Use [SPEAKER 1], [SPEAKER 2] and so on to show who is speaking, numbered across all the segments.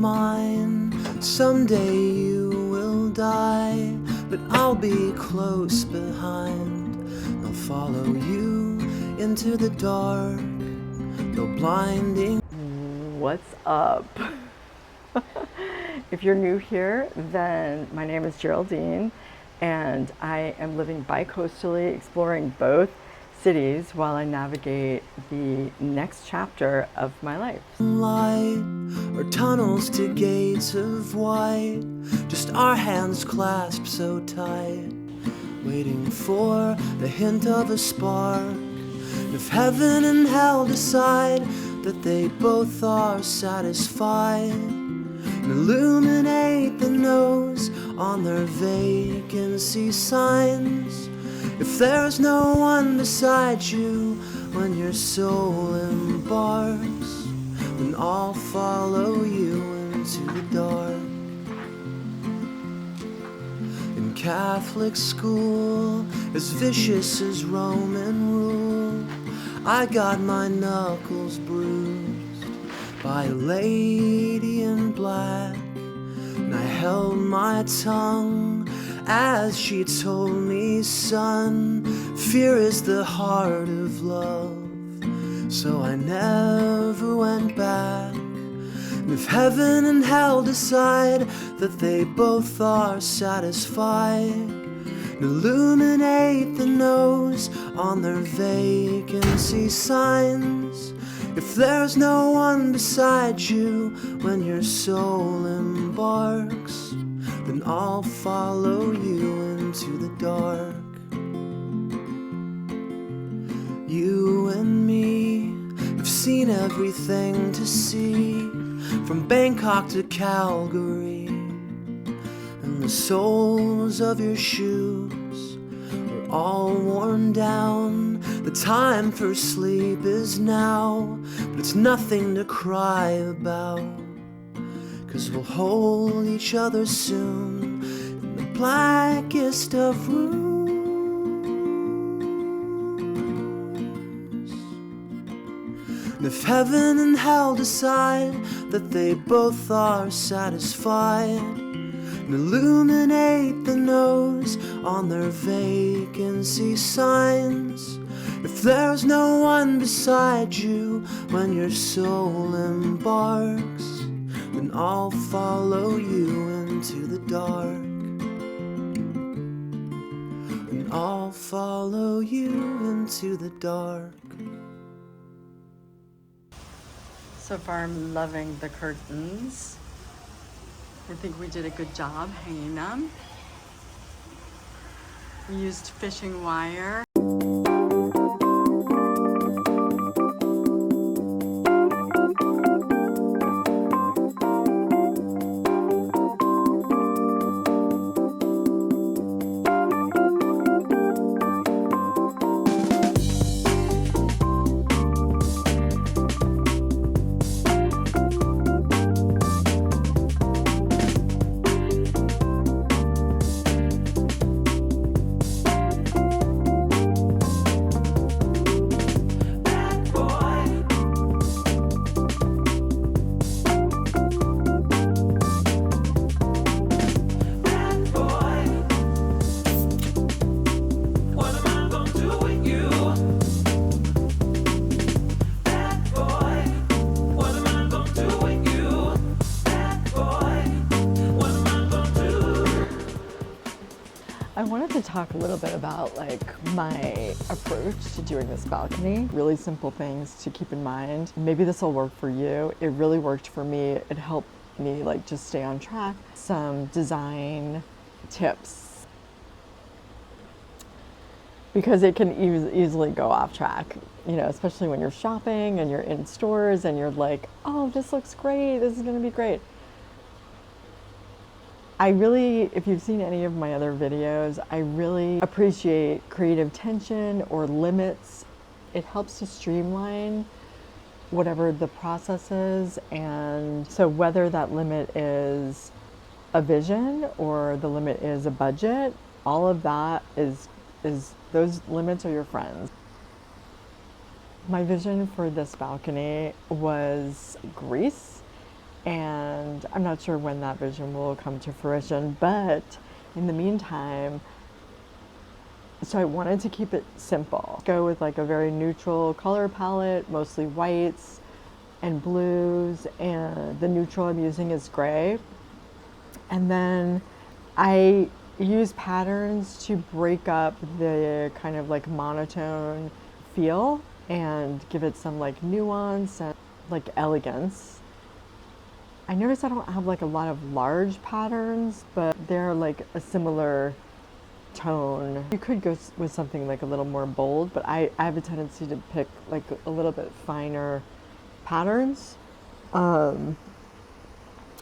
[SPEAKER 1] mine. Someday you will die, but I'll be close behind. I'll follow you into the dark, no blinding.
[SPEAKER 2] What's up? If you're new here, then my name is Geraldine, and I am living bi-coastally, exploring both cities while I navigate the next chapter of my life.
[SPEAKER 1] Light or tunnels to gates of white, just our hands clasped so tight, waiting for the hint of a spark. If heaven and hell decide that they both are satisfied, and illuminate the nose on their vacancy signs. If there's no one beside you when your soul embarks, then I'll follow you into the dark. In Catholic school, as vicious as Roman rule, I got my knuckles bruised by a lady in black, and I held my tongue as she told me, son, fear is the heart of love. So I never went back. And if heaven and hell decide that they both are satisfied, and illuminate the nose on their vacancy signs, if there's no one beside you when your soul embarks, then I'll follow you into the dark. You and me have seen everything to see, from Bangkok to Calgary, and the soles of your shoes are all worn down. The time for sleep is now, but it's nothing to cry about, 'cause we'll hold each other soon in the blackest of rooms. And if heaven and hell decide that they both are satisfied, and illuminate the nose on their vacancy signs, if there's no one beside you when your soul embarks, then I'll follow you into the dark. And I'll follow you into the dark.
[SPEAKER 2] So far I'm loving the curtains. I think we did a good job hanging them. We used fishing wire. I wanted to talk a little bit about my approach to doing this balcony. Really simple things to keep in mind. Maybe this will work for you. It really worked for me. It helped me just stay on track. Some design tips, because it can easily go off track, especially when you're shopping and you're in stores and you're like, oh, this looks great. This is gonna be great. If you've seen any of my other videos, I really appreciate creative tension or limits. It helps to streamline whatever the process is. And so whether that limit is a vision or the limit is a budget, all of that is those limits are your friends. My vision for this balcony was Greece. And I'm not sure when that vision will come to fruition, but in the meantime, so I wanted to keep it simple. Go with like a very neutral color palette, mostly whites and blues, and the neutral I'm using is gray. And then I use patterns to break up the kind of like monotone feel and give it some like nuance and like elegance. I notice I don't have like a lot of large patterns, but they're like a similar tone. You could go with something like a little more bold, but I have a tendency to pick like a little bit finer patterns. And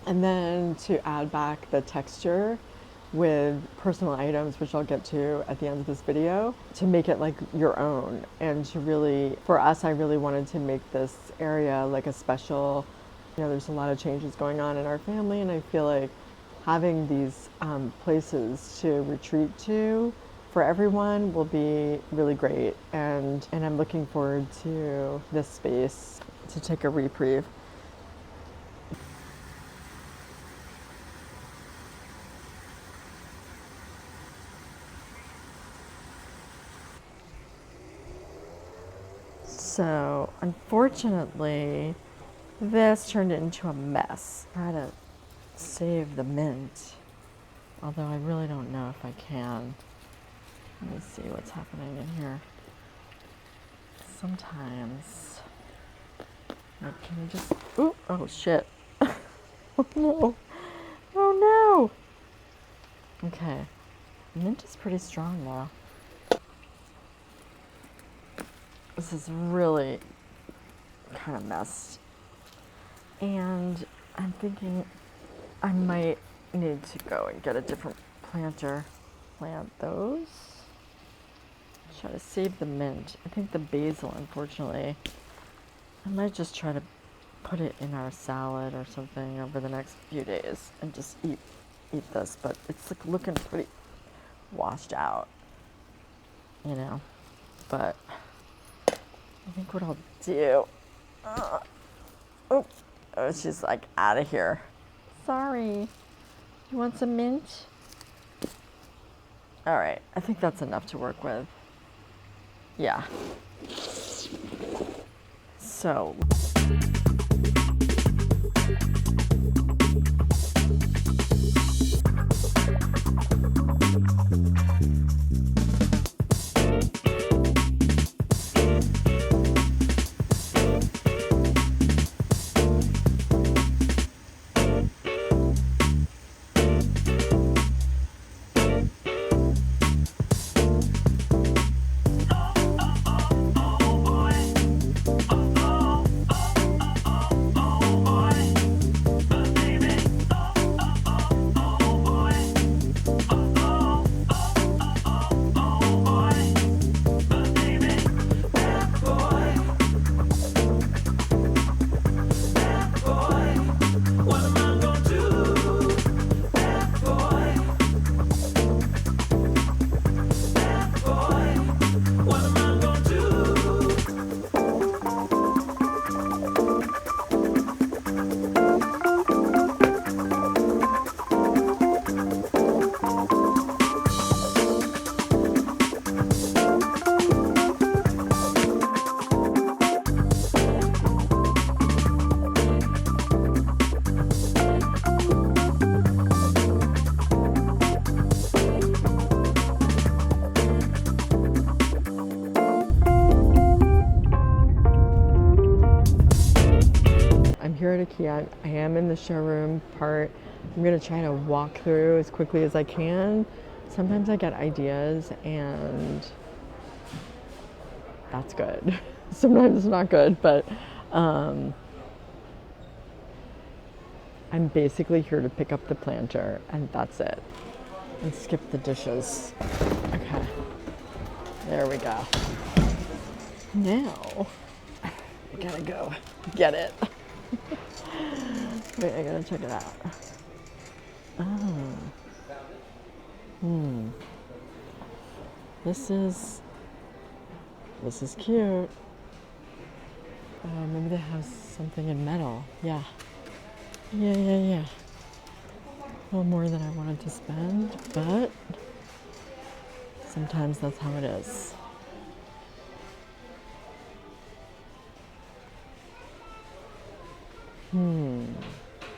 [SPEAKER 2] then to add back the texture with personal items, which I'll get to at the end of this video, to make it like your own. And to really, for us, I really wanted to make this area like a special, you know, there's a lot of changes going on in our family, and I feel like having these places to retreat to for everyone will be really great. And I'm looking forward to this space to take a reprieve. So unfortunately, this turned into a mess. Try to save the mint, although I really don't know if I can. Let me see what's happening in here. Sometimes, like, can you just, ooh, oh shit. Oh no, oh no. Okay, mint is pretty strong though. This is really kind of messed. And I'm thinking I might need to go and get a different planter. Plant those. Try to save the mint. I think the basil, unfortunately, I might just try to put it in our salad or something over the next few days and just eat this. But it's like looking pretty washed out, you know. But I think what I'll do. Oh, she's like out of here. Sorry. You want some mint? All right, I think that's enough to work with. Yeah. So. Here at IKEA. I am in the showroom part. I'm gonna try to walk through as quickly as I can. Sometimes I get ideas and that's good. Sometimes it's not good, but I'm basically here to pick up the planter and that's it. And skip the dishes. Okay, there we go. Now, I gotta go get it. Wait, I gotta check it out. Oh. This is cute. Maybe they have something in metal. Yeah. Yeah. A little more than I wanted to spend, but sometimes that's how it is.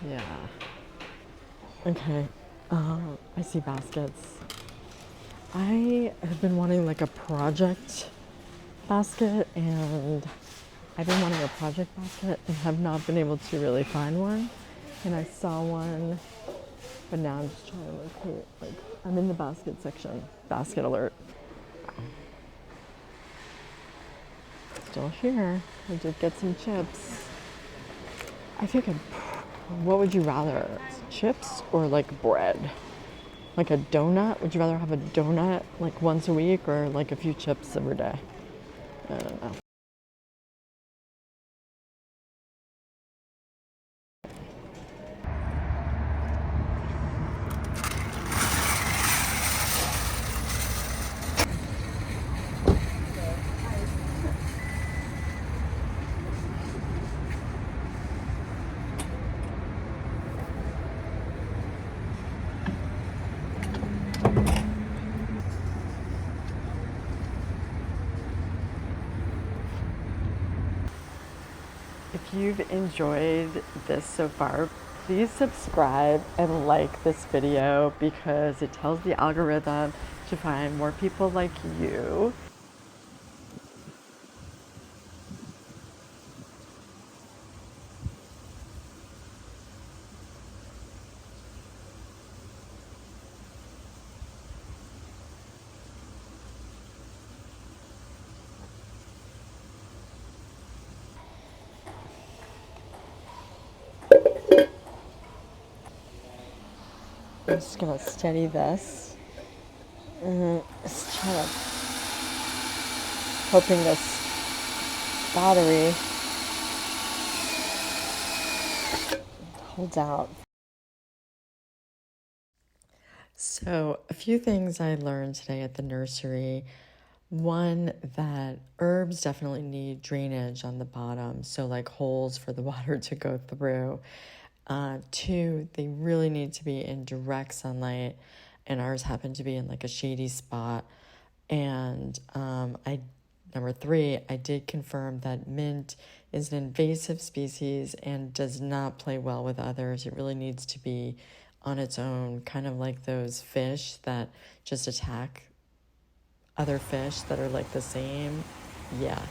[SPEAKER 2] Yeah. Okay. I see baskets. I have been wanting like a project basket, and I've been wanting a project basket and have not been able to really find one. And I saw one, but now I'm just trying to locate. Like, I'm in the basket section. Basket alert. Still here. I did get some chips. I think what would you rather? Chips or like bread? Like a donut? Would you rather have a donut like once a week or like a few chips every day? I don't know. If you've enjoyed this so far, please subscribe and like this video because it tells the algorithm to find more people like you. I'm just gonna steady this and just try to hoping this battery holds out. So, a few things I learned today at the nursery. One, that herbs definitely need drainage on the bottom, so like holes for the water to go through. Two, they really need to be in direct sunlight, and ours happened to be in like a shady spot. And number three, I did confirm that mint is an invasive species and does not play well with others. It really needs to be on its own, kind of like those fish that just attack other fish that are like the same. Yeah.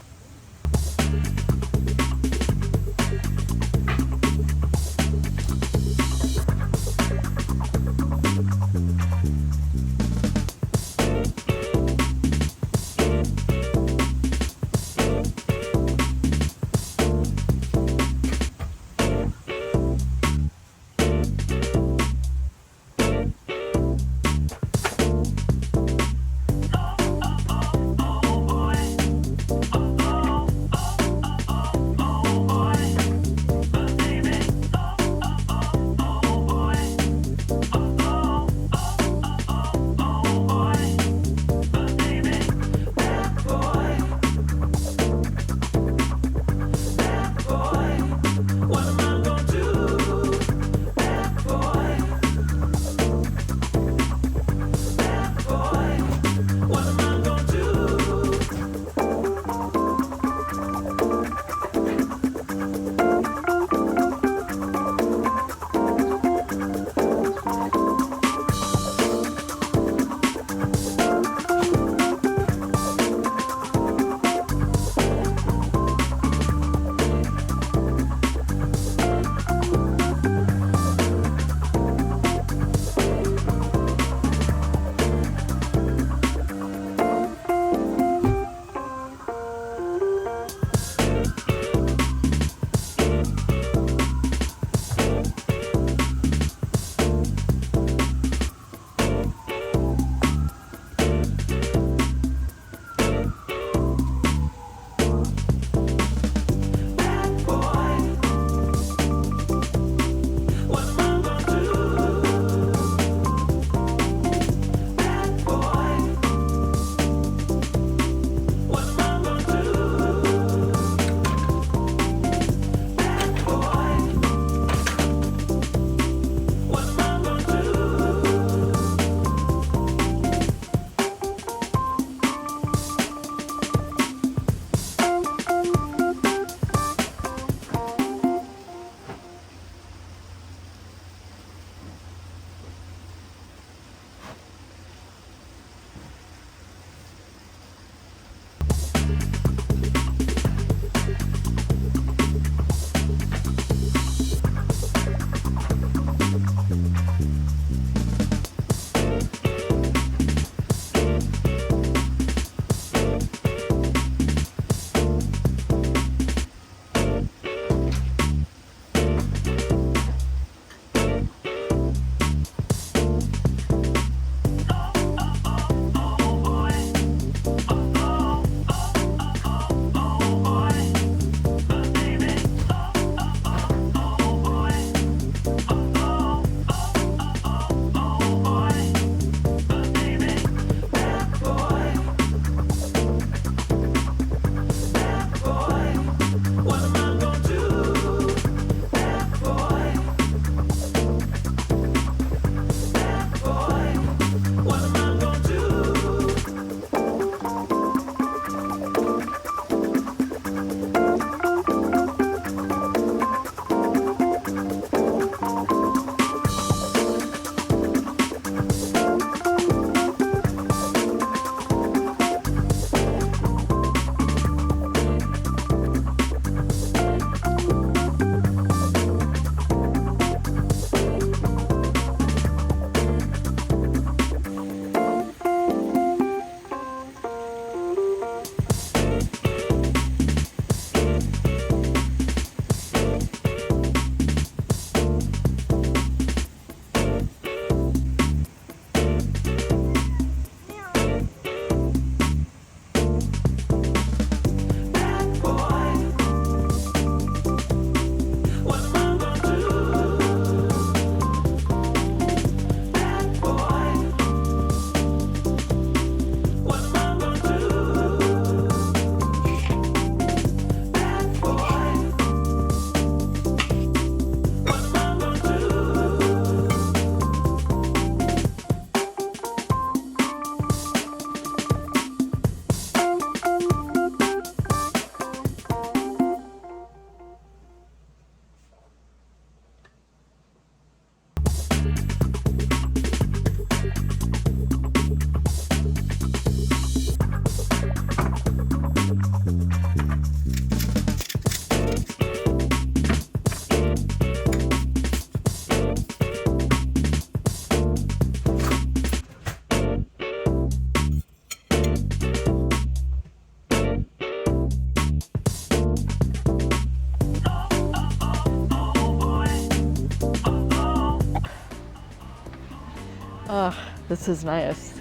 [SPEAKER 2] This is nice.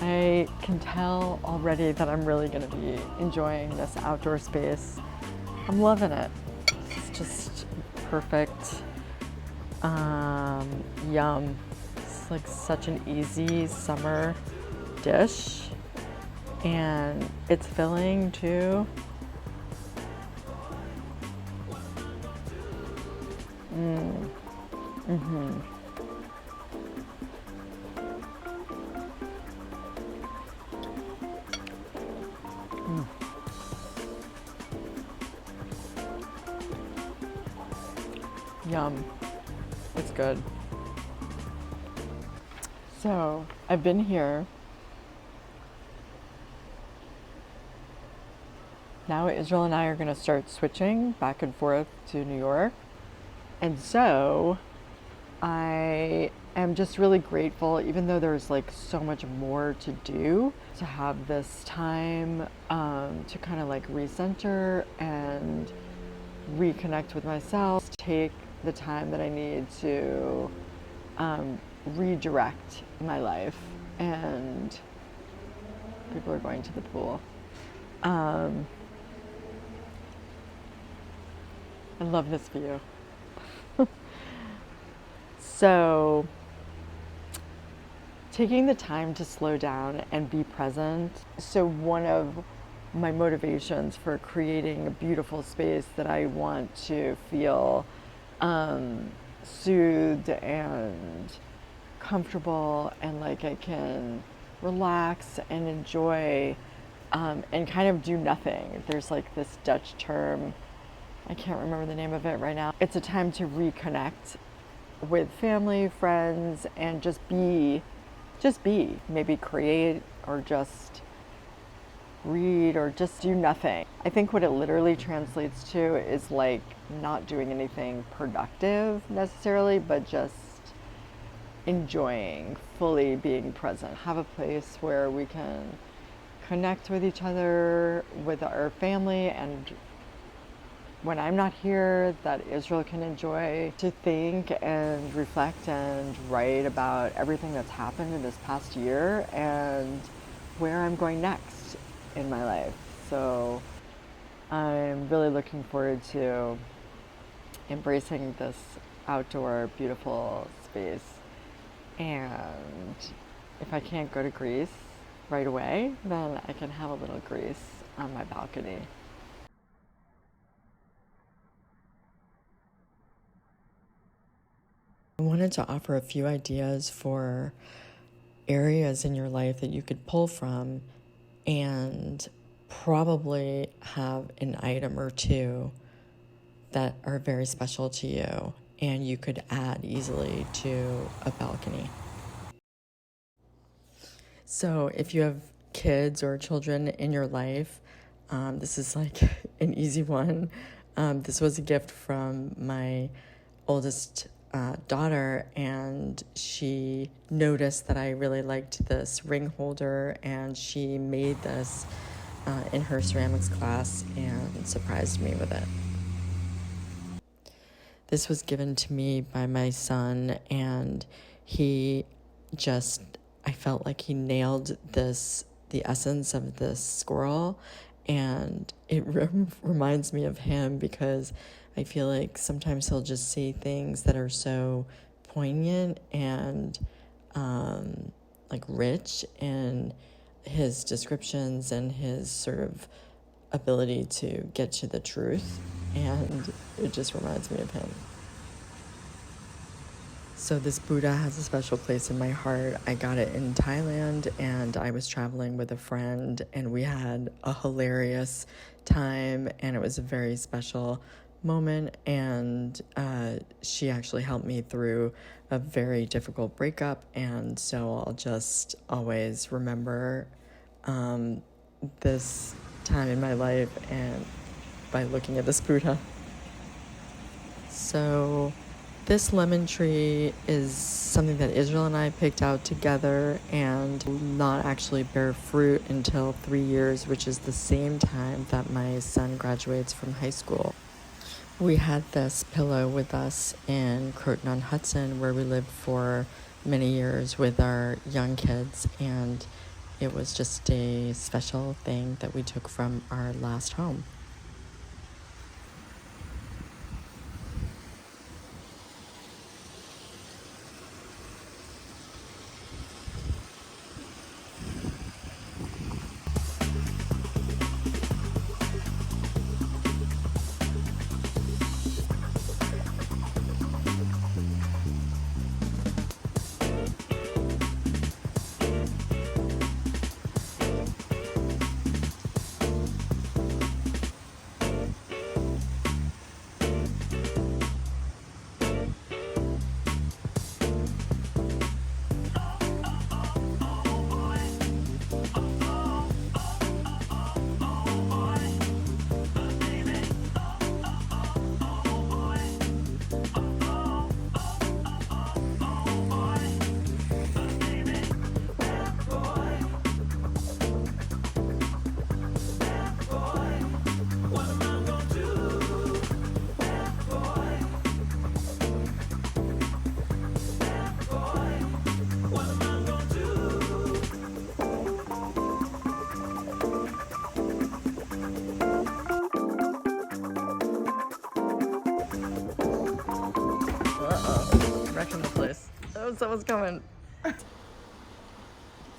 [SPEAKER 2] I can tell already that I'm really going to be enjoying this outdoor space. I'm loving it. It's just perfect. Yum. It's like such an easy summer dish, and it's filling too. Yum. It's good. So I've been here. Now Israel and I are going to start switching back and forth to New York. And so I am just really grateful, even though there's like so much more to do, to have this time to kind of like recenter and reconnect with myself, take the time that I need to redirect my life. And people are going to the pool. I love this view. So, taking the time to slow down and be present. So, one of my motivations for creating a beautiful space that I want to feel soothed and comfortable, and like I can relax and enjoy and kind of do nothing. There's like this Dutch term, I can't remember the name of it right now. It's a time to reconnect with family, friends, and just be, maybe create or just read or just do nothing. I think what it literally translates to is like not doing anything productive necessarily, but just enjoying, fully being present. Have a place where we can connect with each other, with our family, and when I'm not here, that Israel can enjoy to think and reflect and write about everything that's happened in this past year and where I'm going next in my life. So I'm really looking forward to embracing this outdoor, beautiful space. And if I can't go to Greece right away, then I can have a little Greece on my balcony. I wanted to offer a few ideas for areas in your life that you could pull from and probably have an item or two that are very special to you and you could add easily to a balcony. So if you have kids or children in your life, this is like an easy one. This was a gift from my oldest daughter, and she noticed that I really liked this ring holder, and she made this in her ceramics class and surprised me with it. This was given to me by my son, and I felt like he nailed the essence of this squirrel, and it reminds me of him because I feel like sometimes he'll just say things that are so poignant and like rich in his descriptions and his sort of ability to get to the truth, and it just reminds me of him. So this Buddha has a special place in my heart. I got it in Thailand, and I was traveling with a friend, and we had a hilarious time, and it was a very special moment, and she actually helped me through a very difficult breakup, and so I'll just always remember this time in my life and by looking at this Buddha. So this lemon tree is something that Israel and I picked out together and will not actually bear fruit until 3 years, which is the same time that my son graduates from high school. We had this pillow with us in Croton-on-Hudson, where we lived for many years with our young kids, and it was just a special thing that we took from our last home. Wrecking the place. Oh, someone's coming.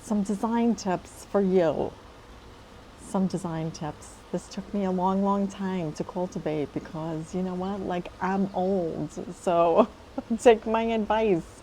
[SPEAKER 2] Some design tips for you. Some design tips. This took me a long, long time to cultivate because you know what? Like, I'm old, so take my advice.